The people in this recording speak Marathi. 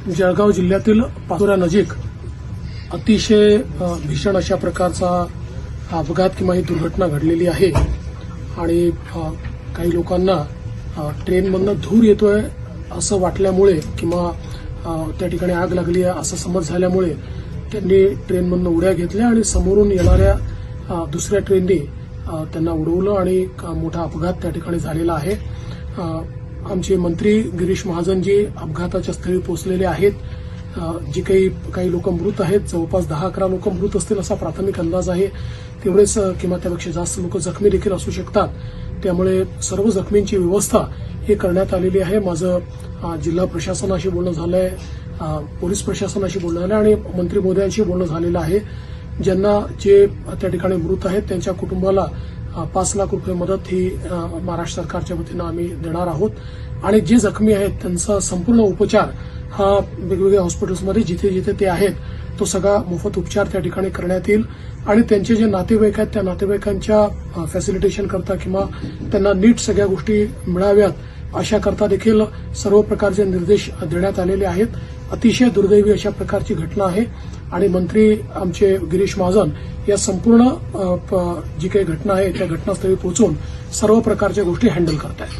जळगाव जिल्ह्यातील पाचोरा नजीक अतिशय भीषण अशा प्रकारचा अपघात किंवा ही दुर्घटना घडलेली आहे आणि काही लोकांना ट्रेनमधनं धूर येतोय असं वाटल्यामुळे किंवा त्या ठिकाणी आग लागली आहे असं समज झाल्यामुळे त्यांनी ट्रेनमधनं उड्या घेतल्या आणि समोरून येणाऱ्या दुसऱ्या ट्रेननी त्यांना उडवलं आणि मोठा अपघात त्या ठिकाणी झालेला आहे. आमचे मंत्री गिरीश महाजनजी अपघाताच्या स्थळी पोहोचलेले आहेत. जी काही लोक मृत आहेत, जवळपास 10-11 लोक मृत असतील असा प्राथमिक अंदाज आहे. तेवढेच किंवा त्यापेक्षा जास्त लोक जखमी देखील असू शकतात. त्यामुळे सर्व जखमींची व्यवस्था ही करण्यात आलेली आहे. माझं जिल्हा प्रशासनाशी बोलणं झालंय, पोलीस प्रशासनाशी बोलणं झालं आणि मंत्री महोदयांशी बोलणं झालेलं आहे. ज्यांना जे त्या ठिकाणी मृत आहेत त्यांच्या कुटुंबाला 5 लाख रुपये मदत ही महाराष्ट्र सरकारच्या वतीनं आम्ही देणार आहोत आणि जे जखमी आहेत त्यांचा संपूर्ण उपचार हा वेगवेगळ्या हॉस्पिटल्समध्ये जिथे जिथे ते आहेत तो सगळा मोफत उपचार त्या ठिकाणी करण्यात येईल आणि त्यांचे जे नातेवाईक आहेत त्या नातेवाईकांच्या फॅसिलिटेशन करता किंवा त्यांना नीट सगळ्या गोष्टी मिळाव्यात अशा करता देखील सर्व प्रकारचे निर्देश देण्यात आलेले आहेत. अतिशय दुर्दैवी अशा प्रकारची घटना आहे आणि मंत्री आमचे गिरीश महाजन या संपूर्ण जी काही घटना आहे त्या घटनास्थळी पोहोचून सर्व प्रकारच्या गोष्टी हँडल करत आहेत.